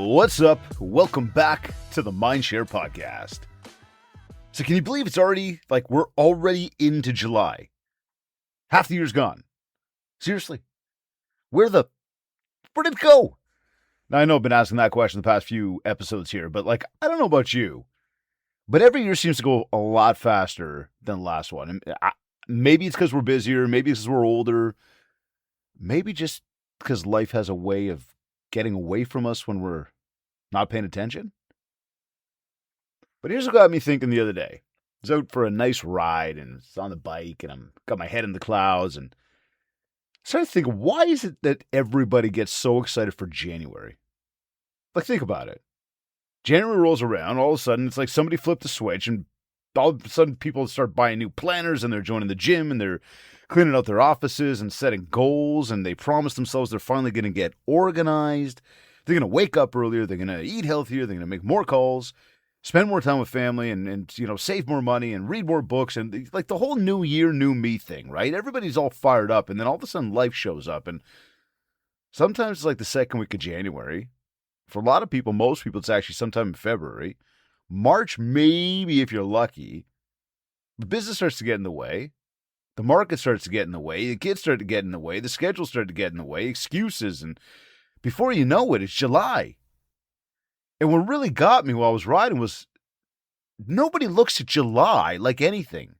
What's up? Welcome back to the MindShare Podcast. So can you believe we're already into July? Half the year's gone. Seriously. Where did it go? Now, I know I've been asking that question the past few episodes here, but I don't know about you, but every year seems to go a lot faster than the last one. And maybe it's because we're busier, maybe it's because we're older, maybe just because life has a way of getting away from us when we're not paying attention. But here's what got me thinking the other day. I was out for a nice ride and it's on the bike and I'm got my head in the clouds and I started thinking, why is it that everybody gets so excited for January? Think about it. January rolls around, all of a sudden it's like somebody flipped the switch and all of a sudden people start buying new planners and they're joining the gym and they're cleaning out their offices and setting goals and they promise themselves they're finally going to get organized. They're going to wake up earlier. They're going to eat healthier. They're going to make more calls, spend more time with family and save more money and read more books. And the whole new year, new me thing, right? Everybody's all fired up. And then all of a sudden life shows up. And sometimes it's like the second week of January. For a lot of people, most people, it's actually sometime in February. March, maybe if you're lucky. The business starts to get in the way. The market starts to get in the way. The kids start to get in the way. The schedule start to get in the way. Excuses. And before you know it, it's July. And what really got me while I was riding was nobody looks at July like anything.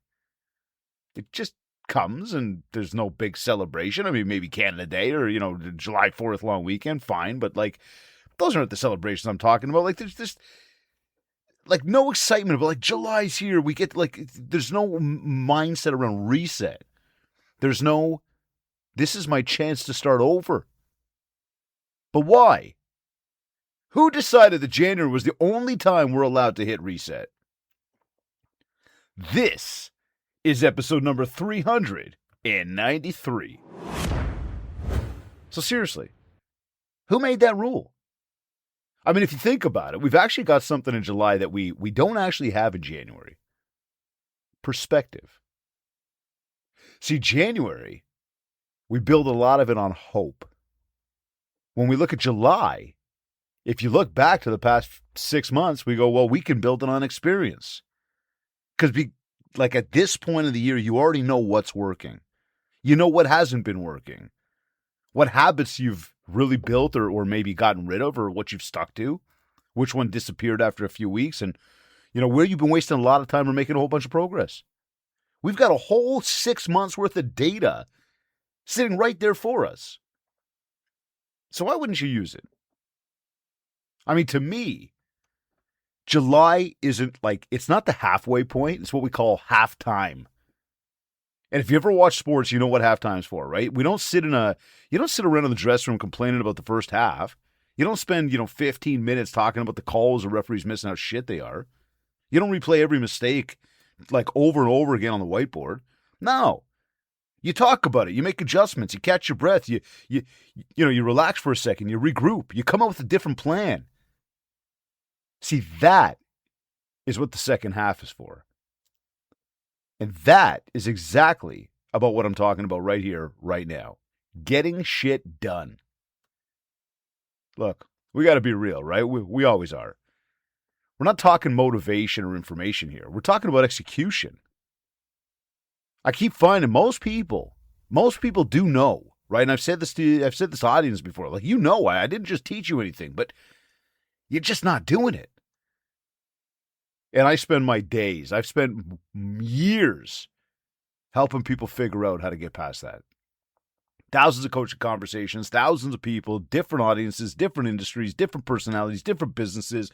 It just comes and there's no big celebration. I mean, maybe Canada Day or, the July 4th long weekend, fine. But those aren't the celebrations I'm talking about. There's just no excitement about July's here. We get there's no mindset around reset. There's no, this is my chance to start over. But why? Who decided that January was the only time we're allowed to hit reset? This is episode number 393. So seriously, who made that rule? I mean, if you think about it, we've actually got something in July that we don't actually have in January. Perspective. See, January, we build a lot of it on hope. When we look at July, if you look back to the past 6 months, we go, well, we can build it on experience. Because at this point of the year, you already know what's working. You know what hasn't been working. What habits you've really built or maybe gotten rid of or what you've stuck to. Which one disappeared after a few weeks. And, where you've been wasting a lot of time or making a whole bunch of progress. We've got a whole 6 months worth of data sitting right there for us. So why wouldn't you use it? I mean, to me, July isn't it's not the halfway point. It's what we call halftime. And if you ever watch sports, you know what halftime's for, right? You don't sit around in the dressing room complaining about the first half. You don't spend, 15 minutes talking about the calls or referees missing how shit they are. You don't replay every mistake over and over again on the whiteboard. No. You talk about it. You make adjustments. You catch your breath. You relax for a second. You regroup. You come up with a different plan. See, that is what the second half is for. And that is exactly about what I'm talking about right here, right now. Getting shit done. Look, we got to be real, right? We always are. We're not talking motivation or information here. We're talking about execution. I keep finding most people do know, right? And I've said this to audience before. I didn't just teach you anything, but you're just not doing it. And I spend my days, I've spent years helping people figure out how to get past that. Thousands of coaching conversations, thousands of people, different audiences, different industries, different personalities, different businesses.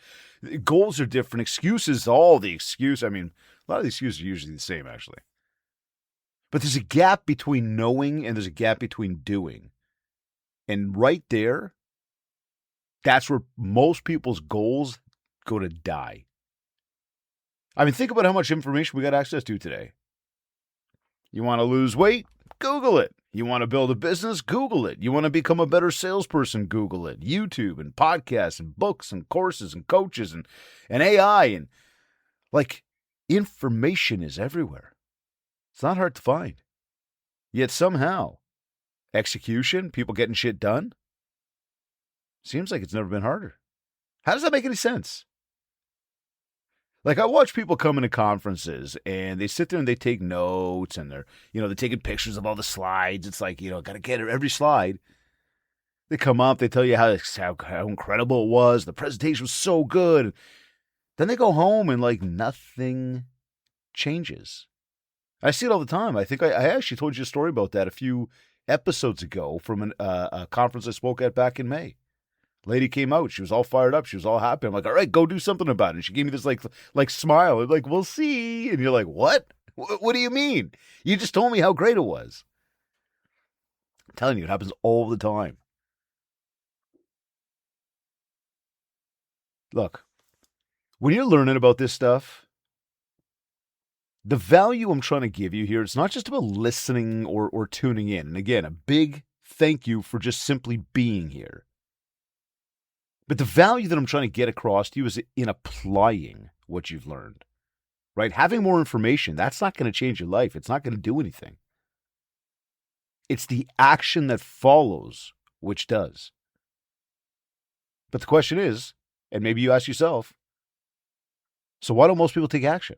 Goals are different. Excuses, all the excuse. I mean, a lot of the excuses are usually the same, actually. But there's a gap between knowing and there's a gap between doing. And right there, that's where most people's goals go to die. I mean, think about how much information we got access to today. You want to lose weight? Google it. You want to build a business? Google it. You want to become a better salesperson? Google it. YouTube and podcasts and books and courses and coaches and AI and information is everywhere. It's not hard to find. Yet somehow, execution, people getting shit done, seems like it's never been harder. How does that make any sense? Like, I watch people come into conferences and they sit there and they take notes and they're taking pictures of all the slides. It's like, got to get every slide. They come up, they tell you how incredible it was. The presentation was so good. Then they go home and like nothing changes. I see it all the time. I think I actually told you a story about that a few episodes ago from a conference I spoke at back in May. Lady came out. She was all fired up. She was all happy. I'm like, all right, go do something about it. And she gave me this like smile. I'm like, we'll see. And you're like, what? What do you mean? You just told me how great it was. I'm telling you, it happens all the time. Look, when you're learning about this stuff, the value I'm trying to give you here, it's not just about listening or tuning in. And again, a big thank you for just simply being here. But the value that I'm trying to get across to you is in applying what you've learned, right? Having more information, that's not going to change your life. It's not going to do anything. It's the action that follows which does. But the question is, and maybe you ask yourself, so why don't most people take action?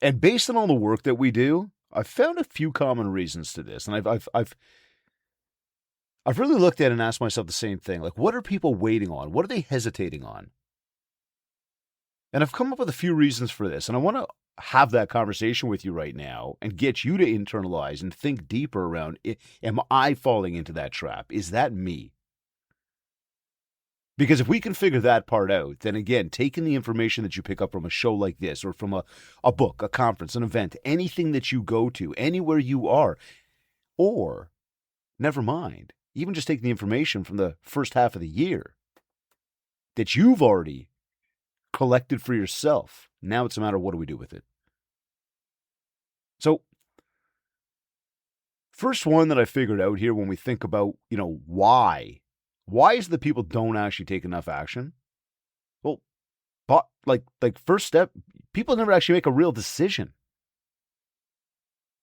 And based on all the work that we do, I've found a few common reasons to this. And I've really looked at it and asked myself the same thing. Like, what are people waiting on? What are they hesitating on? And I've come up with a few reasons for this. And I want to have that conversation with you right now and get you to internalize and think deeper around, am I falling into that trap? Is that me? Because if we can figure that part out, then again, taking the information that you pick up from a show like this or from a book, a conference, an event, anything that you go to, anywhere you are, or, never mind, even just take the information from the first half of the year that you've already collected for yourself. Now it's a matter of what do we do with it. So, first one that I figured out here when we think about, why is it that people don't actually take enough action? Well, like first step, people never actually make a real decision.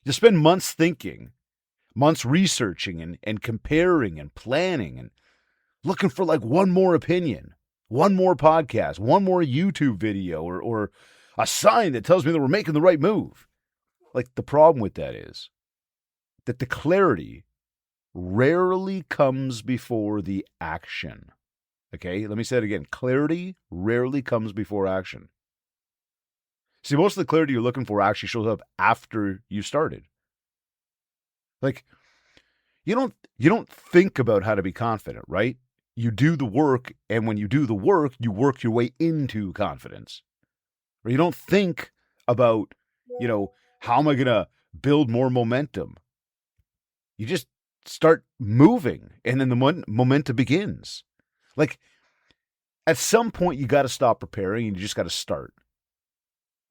You spend months thinking, months researching and comparing and planning and looking for like one more opinion, one more podcast, one more YouTube video, or a sign that tells me that we're making the right move. Like, the problem with that is that the clarity rarely comes before the action. Okay, let me say it again. Clarity rarely comes before action. See, most of the clarity you're looking for actually shows up after you started. Like, you don't think about how to be confident, right? You do the work, and when you do the work, you work your way into confidence. Or you don't think about, how am I going to build more momentum? You just start moving, and then the momentum begins. Like, at some point, you got to stop preparing, and you just got to start.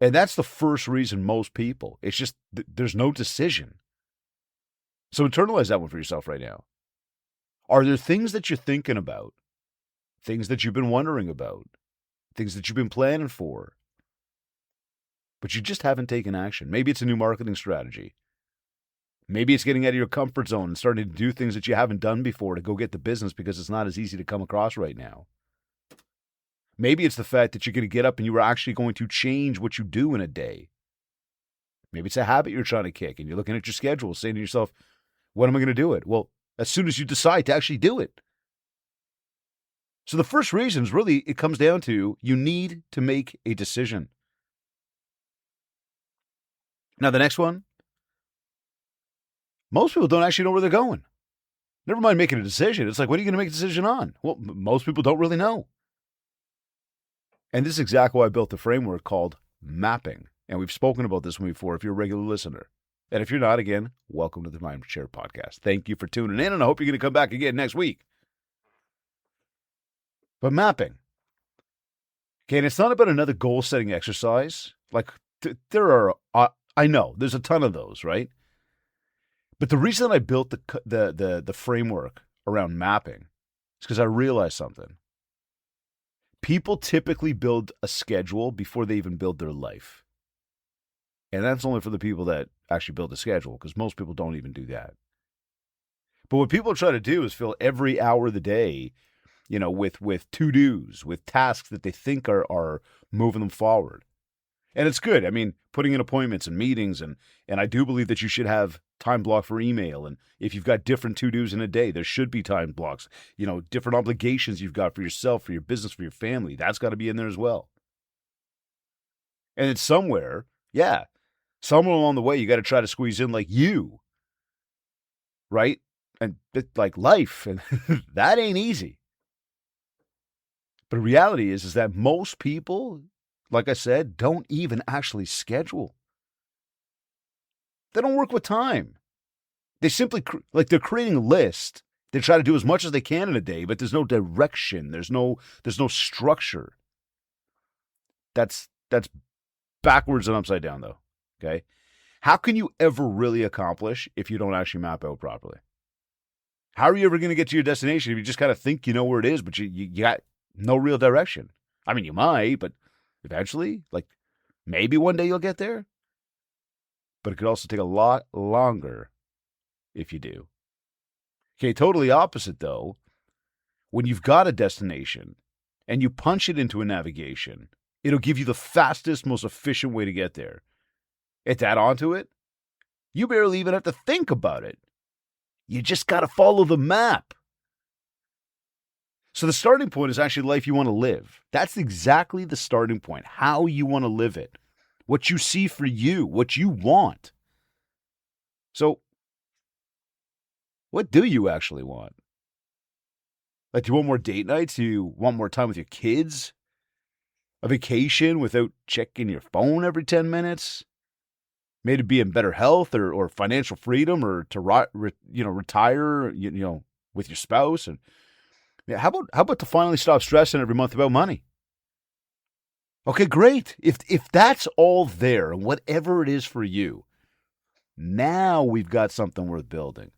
And that's the first reason most people, it's just, there's no decision. So internalize that one for yourself right now. Are there things that you're thinking about, things that you've been wondering about, things that you've been planning for, but you just haven't taken action? Maybe it's a new marketing strategy. Maybe it's getting out of your comfort zone and starting to do things that you haven't done before to go get the business because it's not as easy to come across right now. Maybe it's the fact that you're going to get up and you are actually going to change what you do in a day. Maybe it's a habit you're trying to kick and you're looking at your schedule saying to yourself, when am I going to do it? Well, as soon as you decide to actually do it. So the first reason is really, it comes down to you need to make a decision. Now, the next one, most people don't actually know where they're going. Never mind making a decision. It's like, what are you going to make a decision on? Well, most people don't really know. And this is exactly why I built the framework called mapping. And we've spoken about this one before if you're a regular listener. And if you're not, again, welcome to the MindShare Podcast. Thank you for tuning in, and I hope you're going to come back again next week. But mapping. Okay, and it's not about another goal-setting exercise. Like, there are, I know, there's a ton of those, right? But the reason I built the framework around mapping is because I realized something. People typically build a schedule before they even build their life. And that's only for the people that actually build a schedule, because most people don't even do that. But what people try to do is fill every hour of the day, with to-dos, with tasks that they think are moving them forward. And it's good. I mean, putting in appointments and meetings, and I do believe that you should have time block for email. And if you've got different to-dos in a day, there should be time blocks. Different obligations you've got for yourself, for your business, for your family. That's got to be in there as well. And it's somewhere along the way, you got to try to squeeze in like you, right? And like life, and that ain't easy. But the reality is that most people, like I said, don't even actually schedule. They don't work with time. They simply, they're creating a list. They try to do as much as they can in a day, but there's no direction. There's no structure. That's backwards and upside down, though. Okay? How can you ever really accomplish if you don't actually map out properly? How are you ever going to get to your destination if you just kind of think you know where it is, but you got no real direction? I mean, you might, but eventually, maybe one day you'll get there. But it could also take a lot longer if you do. Okay, totally opposite, though. When you've got a destination and you punch it into a navigation, it'll give you the fastest, most efficient way to get there. Add onto it, you barely even have to think about it. You just got to follow the map. So the starting point is actually the life you want to live. That's exactly the starting point, how you want to live it, what you see for you, what you want. So what do you actually want? Do you want more date nights? Do you want more time with your kids? A vacation without checking your phone every 10 minutes? Maybe be in better health or financial freedom, or to retire with your spouse. And how about to finally stop stressing every month about money? Okay, great. If that's all there, and whatever it is for you, now we've got something worth building.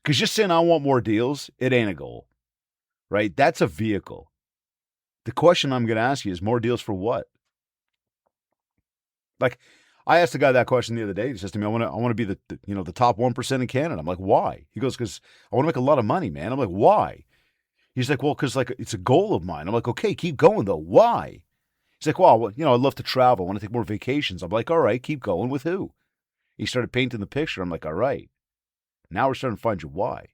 Because just saying I want more deals, it ain't a goal, right? That's a vehicle. The question I'm going to ask you is, more deals for what? I asked a guy that question the other day. He says to me, I want to be the top 1% in Canada. I'm like, why? He goes, because I want to make a lot of money, man. I'm like, why? He's like, well, because it's a goal of mine. I'm like, okay, keep going though. Why? He's like, well, I love to travel. I want to take more vacations. I'm like, all right, keep going. With who? He started painting the picture. I'm like, all right, now we're starting to find your why.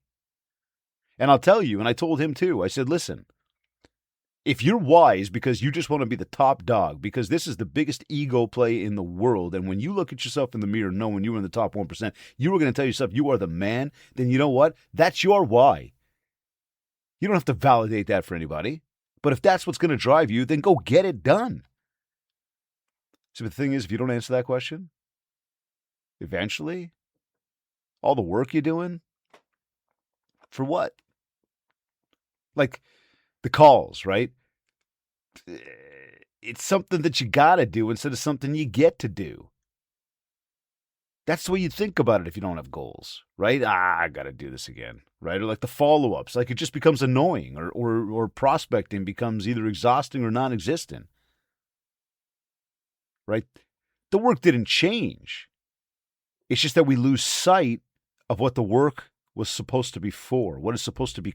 And I'll tell you, and I told him too, I said, listen, if your why is because you just want to be the top dog, because this is the biggest ego play in the world, and when you look at yourself in the mirror knowing you're in the top 1%, you were going to tell yourself you are the man, then you know what? That's your why. You don't have to validate that for anybody. But if that's what's going to drive you, then go get it done. So the thing is, if you don't answer that question, eventually, all the work you're doing, for what? Like the calls, right? It's something that you got to do instead of something you get to do. That's the way you think about it if you don't have goals, right? I got to do this again, right? Or like the follow-ups, it just becomes annoying, or prospecting becomes either exhausting or non-existent, right? The work didn't change. It's just that we lose sight of what the work was supposed to be for, what it's supposed to be,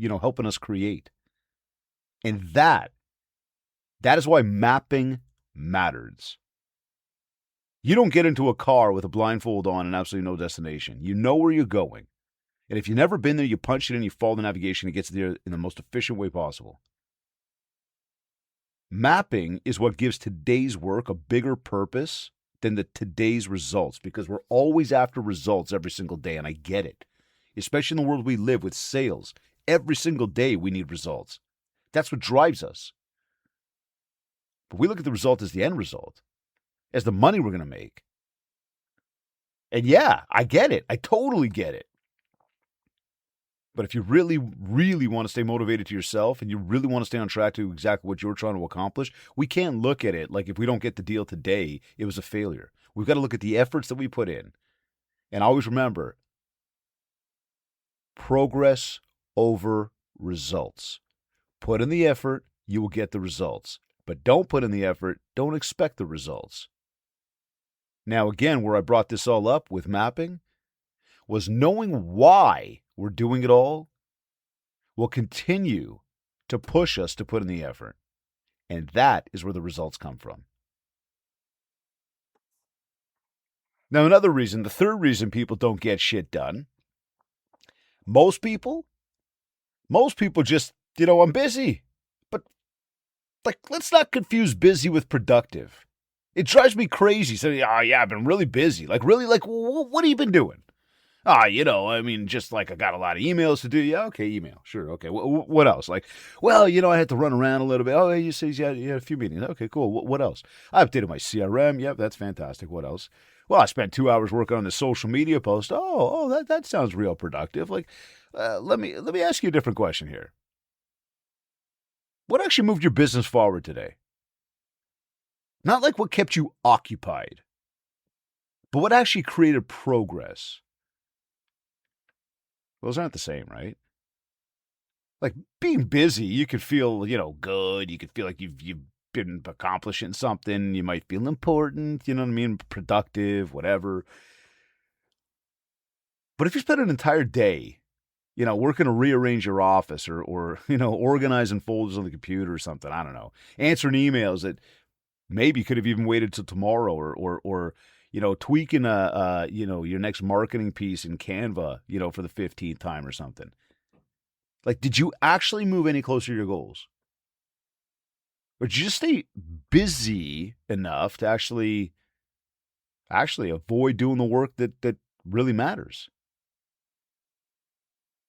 helping us create. And that is why mapping matters. You don't get into a car with a blindfold on and absolutely no destination. You know where you're going. And if you've never been there, you punch it in, you follow the navigation, it gets there in the most efficient way possible. Mapping is what gives today's work a bigger purpose than today's results, because we're always after results every single day, and I get it. Especially in the world we live with sales. Every single day we need results. That's what drives us. But we look at the result as the end result, as the money we're going to make. And yeah, I get it. I totally get it. But if you really, really want to stay motivated to yourself, and you really want to stay on track to exactly what you're trying to accomplish, we can't look at it like if we don't get the deal today, it was a failure. We've got to look at the efforts that we put in. And always remember, progress over results. Put in the effort, you will get the results. But don't put in the effort, don't expect the results. Now, again, where I brought this all up with mapping was knowing why we're doing it all will continue to push us to put in the effort. And that is where the results come from. Now, another reason, the third reason people don't get shit done, most people just, I'm busy. But, let's not confuse busy with productive. It drives me crazy. So, I've been really busy. Really, what have you been doing? Just I got a lot of emails to do. Yeah, okay, email. Sure, okay. What else? I had to run around a little bit. Oh, you say you had a few meetings. Okay, cool. What else? I updated my CRM. Yep, that's fantastic. What else? Well, I spent 2 hours working on the social media post. That sounds real productive. Let me ask you a different question here. What actually moved your business forward today? Not what kept you occupied, but what actually created progress. Those aren't the same, right? Being busy, you could feel, good. You could feel like you've been accomplishing something. You might feel important, you know what I mean? Productive, whatever. But if you spend an entire day, working to rearrange your office or organizing folders on the computer or something, I don't know, answering emails that maybe could have even waited till tomorrow or tweaking your next marketing piece in Canva, for the 15th time or something. Did you actually move any closer to your goals? Or did you just stay busy enough to actually avoid doing the work that really matters?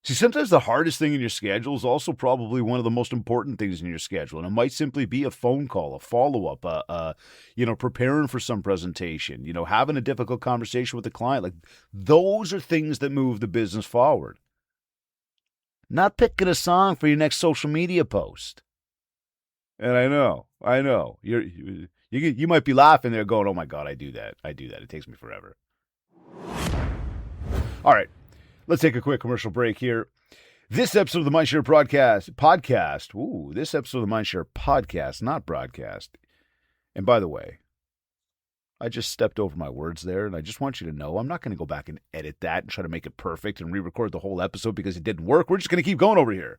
See, sometimes the hardest thing in your schedule is also probably one of the most important things in your schedule. And it might simply be a phone call, a follow-up, preparing for some presentation, having a difficult conversation with a client. Those are things that move the business forward. Not picking a song for your next social media post. And I know. You might be laughing there going, oh my God, I do that. It takes me forever. All right. Let's take a quick commercial break here. This episode of the MindShare podcast. Ooh, this episode of the MindShare podcast, not broadcast. And by the way, I just stepped over my words there, and I just want you to know I'm not going to go back and edit that and try to make it perfect and re-record the whole episode because it didn't work. We're just going to keep going over here.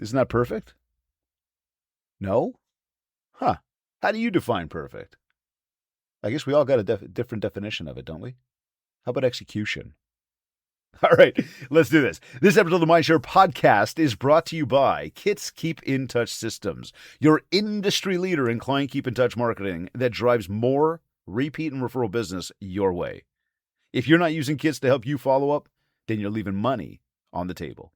Isn't that perfect? No? Huh. How do you define perfect? I guess we all got a different definition of it, don't we? How about execution? All right, let's do this. This episode of the MindShare Podcast is brought to you by Kits Keep in Touch Systems, your industry leader in client keep in touch marketing that drives more repeat and referral business your way. If you're not using Kits to help you follow up, then you're leaving money on the table.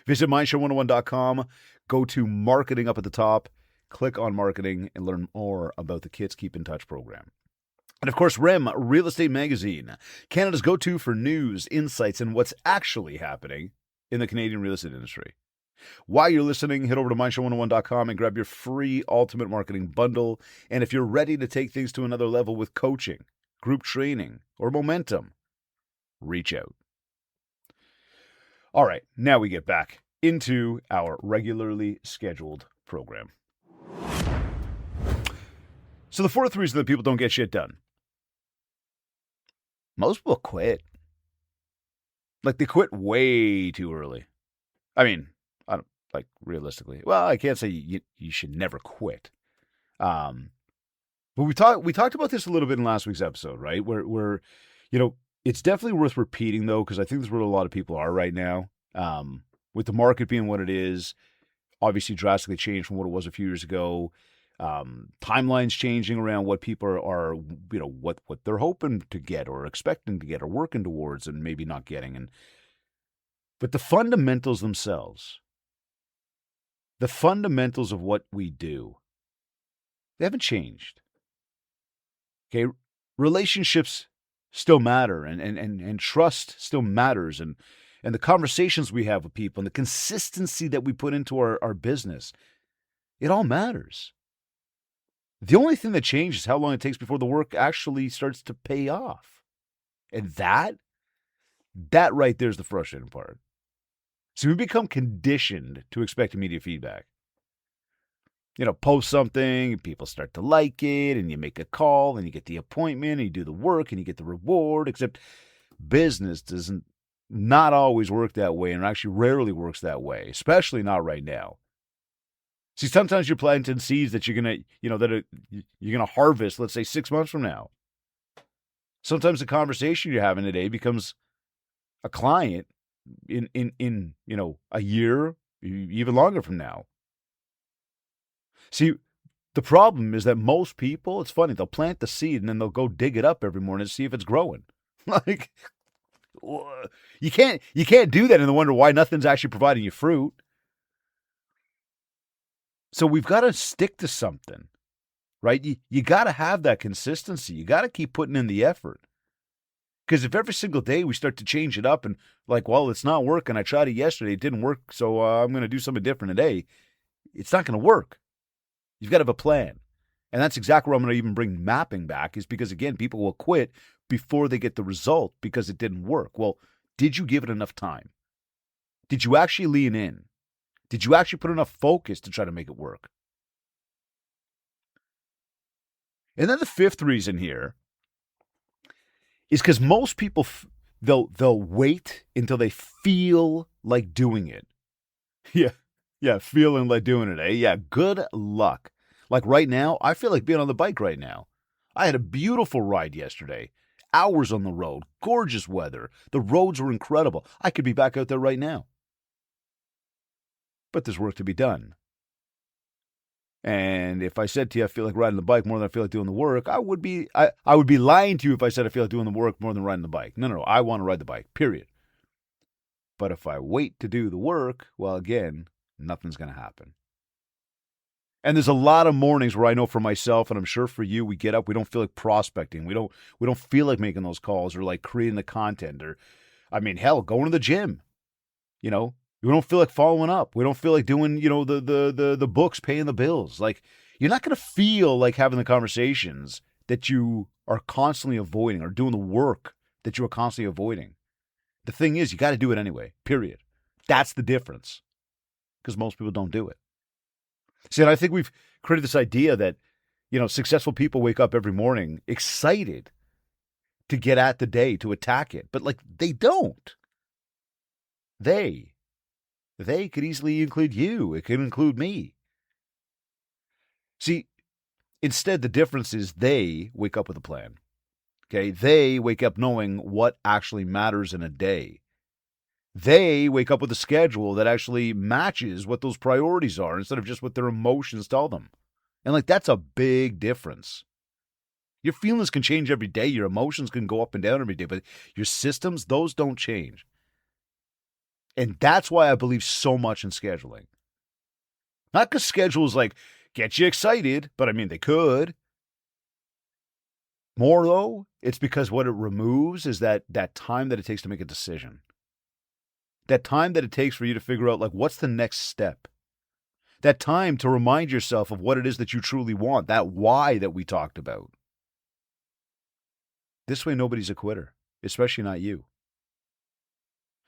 Visit mindshare101.com, go to marketing up at the top, click on marketing, and learn more about the Kits Keep in Touch program. And of course, REM, Real Estate Magazine, Canada's go-to for news, insights, and what's actually happening in the Canadian real estate industry. While you're listening, head over to mindshare101.com and grab your free Ultimate Marketing Bundle. And if you're ready to take things to another level with coaching, group training, or momentum, reach out. All right, now we get back into our regularly scheduled program. So the fourth reason that people don't get shit done. Most people quit. They quit way too early. I mean, I don't realistically. Well, I can't say you should never quit. But we talked about this a little bit in last week's episode, right? Where it's definitely worth repeating though, because I think that's where a lot of people are right now. With the market being what it is, obviously drastically changed from what it was a few years ago. Timelines changing around what people are what they're hoping to get or expecting to get or working towards and maybe not getting. But the fundamentals themselves, the fundamentals of what we do, they haven't changed. Okay. Relationships still matter and trust still matters. And the conversations we have with people and the consistency that we put into our business, it all matters. The only thing that changes is how long it takes before the work actually starts to pay off. And that right there is the frustrating part. So we become conditioned to expect immediate feedback. Post something, people start to like it, and you make a call, and you get the appointment, and you do the work, and you get the reward, except business doesn't not always work that way, and actually rarely works that way, especially not right now. See, sometimes you're planting seeds that you're gonna, you're gonna harvest, let's say 6 months from now. Sometimes the conversation you're having today becomes a client in a year, even longer from now. See, the problem is that most people, it's funny, they'll plant the seed and then they'll go dig it up every morning to see if it's growing. Like, you can't do that and then wonder why nothing's actually providing you fruit. So we've got to stick to something, right? You got to have that consistency. You got to keep putting in the effort. Because if every single day we start to change it up and like, well, it's not working. I tried it yesterday. It didn't work. So I'm going to do something different today. It's not going to work. You've got to have a plan. And that's exactly where I'm going to even bring mapping back, is because, again, people will quit before they get the result because it didn't work. Well, did you give it enough time? Did you actually lean in? Did you actually put enough focus to try to make it work? And then the fifth reason here is because most people, they'll wait until they feel like doing it. Yeah, feeling like doing it, eh? Yeah, good luck. Like right now, I feel like being on the bike right now. I had a beautiful ride yesterday. Hours on the road, gorgeous weather. The roads were incredible. I could be back out there right now. But there's work to be done. And if I said to you I feel like riding the bike more than I feel like doing the work, I would be lying to you if I said I feel like doing the work more than riding the bike. No, I want to ride the bike, period. But if I wait to do the work, well, again, nothing's going to happen. And there's a lot of mornings where I know for myself, and I'm sure for you, we get up, we don't feel like prospecting. We don't feel like making those calls or like creating the content, or, I mean, hell, going to the gym. We don't feel like following up. We don't feel like doing, the books, paying the bills. Like, you're not going to feel like having the conversations that you are constantly avoiding, or doing the work that you are constantly avoiding. The thing is, you got to do it anyway, period. That's the difference, because most people don't do it. See, and I think we've created this idea that, successful people wake up every morning excited to get at the day, to attack it. But, like, they don't. They could easily include you. It could include me. See, instead, the difference is they wake up with a plan. Okay? They wake up knowing what actually matters in a day. They wake up with a schedule that actually matches what those priorities are instead of just what their emotions tell them. And, like, that's a big difference. Your feelings can change every day. Your emotions can go up and down every day. But your systems, those don't change. And that's why I believe so much in scheduling. Not because schedules, like, get you excited, but, I mean, they could. More, though, it's because what it removes is that time that it takes to make a decision. That time that it takes for you to figure out, like, what's the next step? That time to remind yourself of what it is that you truly want, that why that we talked about. This way, nobody's a quitter, especially not you.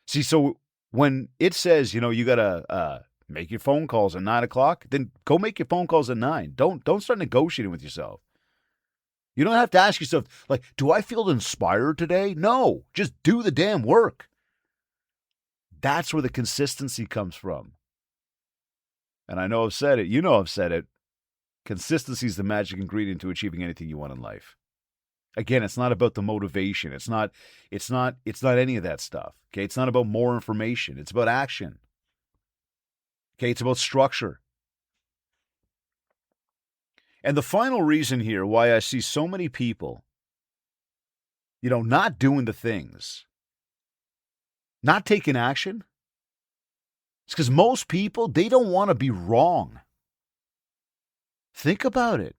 See, so when it says, you got to make your phone calls at 9 o'clock, then go make your phone calls at 9. Don't start negotiating with yourself. You don't have to ask yourself, like, do I feel inspired today? No, just do the damn work. That's where the consistency comes from. And I know I've said it. I've said it. Consistency is the magic ingredient to achieving anything you want in life. Again, it's not about the motivation. It's not any of that stuff. Okay, it's not about more information. It's about action. Okay, it's about structure. And the final reason here why I see so many people, not doing the things, not taking action, it's because most people, they don't want to be wrong. Think about it.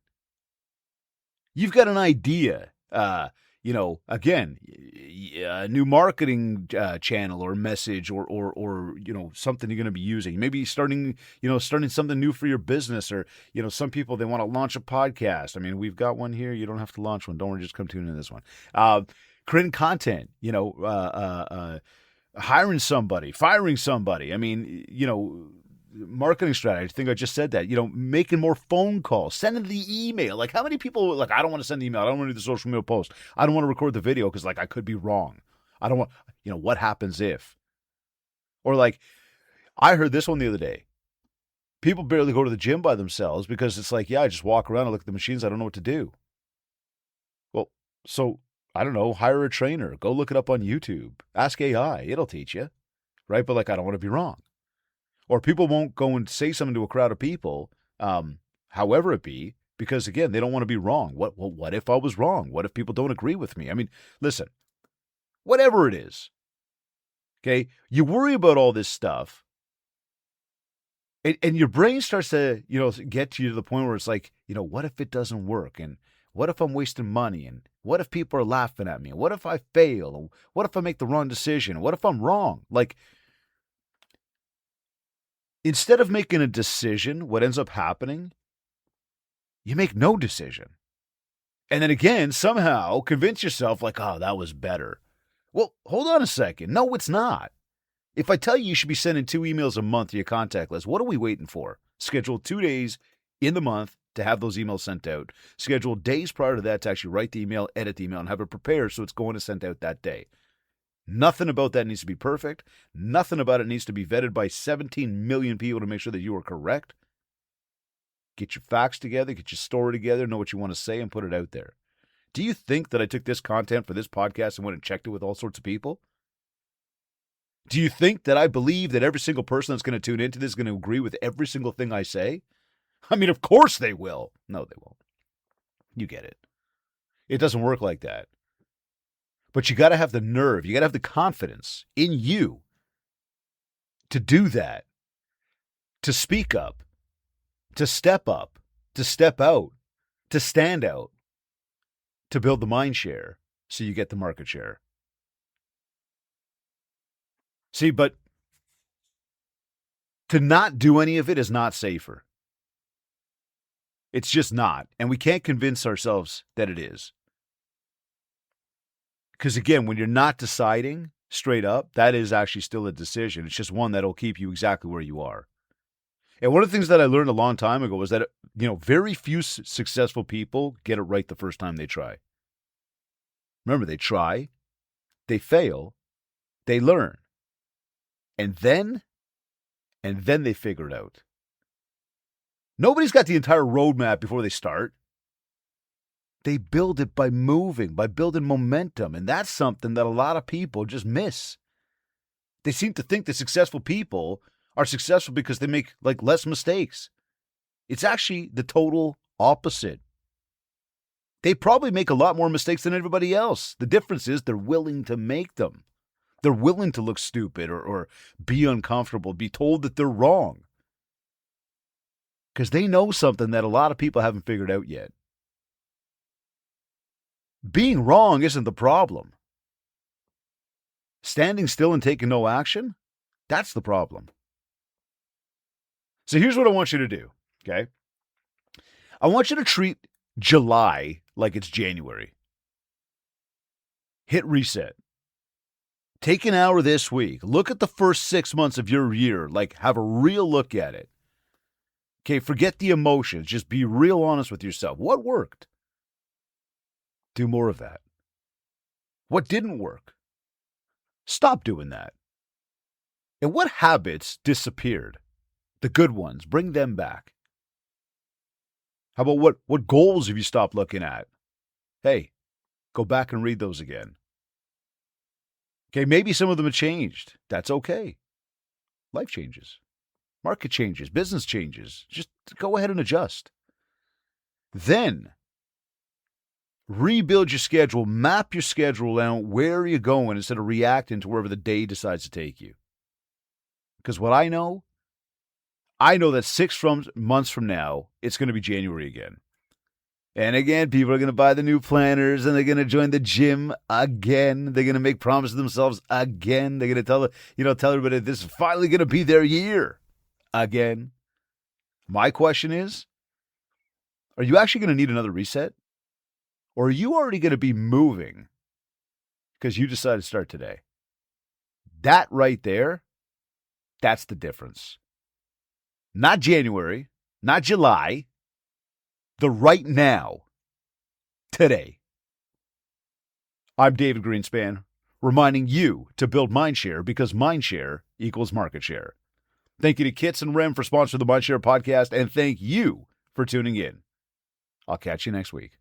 You've got an idea, again, a new marketing channel or message or something you're going to be using. Maybe starting something new for your business, or, some people, they want to launch a podcast. I mean, we've got one here. You don't have to launch one. Don't worry, just come tune in this one. Creating content, hiring somebody, firing somebody. I mean, marketing strategy. I think I just said that. Making more phone calls, sending the email. Like, how many people, like, I don't want to send the email. I don't want to do the social media post. I don't want to record the video because, like, I could be wrong. I don't want, what happens if? Or like, I heard this one the other day. People barely go to the gym by themselves because it's like, yeah, I just walk around and look at the machines. I don't know what to do. Well, so I don't know, hire a trainer. Go look it up on YouTube. Ask AI. It'll teach you, right? But like, I don't want to be wrong. Or people won't go and say something to a crowd of people, however it be, because again, they don't want to be wrong. What if I was wrong? What if people don't agree with me? I mean, listen, whatever it is, okay, you worry about all this stuff, and your brain starts to, get to you to the point where it's like, what if it doesn't work? And what if I'm wasting money? And what if people are laughing at me? What if I fail? And what if I make the wrong decision? What if I'm wrong? Like, instead of making a decision, what ends up happening, you make no decision. And then again, somehow convince yourself like, oh, that was better. Well, hold on a second. No, it's not. If I tell you should be sending 2 emails a month to your contact list, what are we waiting for? Schedule 2 days in the month to have those emails sent out. Schedule days prior to that to actually write the email, edit the email, and have it prepared so it's going to send out that day. Nothing about that needs to be perfect. Nothing about it needs to be vetted by 17 million people to make sure that you are correct. Get your facts together, get your story together, know what you want to say, and put it out there. Do you think that I took this content for this podcast and went and checked it with all sorts of people? Do you think that I believe that every single person that's going to tune into this is going to agree with every single thing I say? I mean, of course they will. No, they won't. You get it. It doesn't work like that. But you got to have the nerve, you got to have the confidence in you to do that, to speak up, to step up, to step out, to stand out, to build the mind share so you get the market share. See, but to not do any of it is not safer. It's just not. And we can't convince ourselves that it is. Because again, when you're not deciding straight up, that is actually still a decision. It's just one that'll keep you exactly where you are. And one of the things that I learned a long time ago was that, very few successful people get it right the first time they try. Remember, they try, they fail, they learn, and then they figure it out. Nobody's got the entire roadmap before they start. They build it by moving, by building momentum, and that's something that a lot of people just miss. They seem to think that successful people are successful because they make less mistakes. It's actually the total opposite. They probably make a lot more mistakes than everybody else. The difference is they're willing to make them. They're willing to look stupid or be uncomfortable, be told that they're wrong. Because they know something that a lot of people haven't figured out yet. Being wrong isn't the problem. Standing still and taking no action, that's the problem. So here's what I want you to do, okay? I want you to treat July like it's January. Hit reset. Take an hour this week. Look at the first 6 months of your year. Have a real look at it. Okay, forget the emotions. Just be real honest with yourself. What worked? Do more of that. What didn't work? Stop doing that. And what habits disappeared? The good ones, bring them back. How about what goals have you stopped looking at? Hey, go back and read those again. Okay, maybe some of them have changed. That's okay. Life changes. Market changes. Business changes. Just go ahead and adjust. Then, rebuild your schedule. Map your schedule out. Where are you going instead of reacting to wherever the day decides to take you? Because what I know that 6 months from now, it's going to be January again. And again, people are going to buy the new planners and they're going to join the gym again. They're going to make promises to themselves again. They're going to tell everybody this is finally going to be their year again. My question is, are you actually going to need another reset? Or are you already going to be moving because you decided to start today? That right there, that's the difference. Not January, not July, the right now, today. I'm David Greenspan, reminding you to build MindShare because MindShare equals market share. Thank you to Kits and Rem for sponsoring the MindShare podcast, and thank you for tuning in. I'll catch you next week.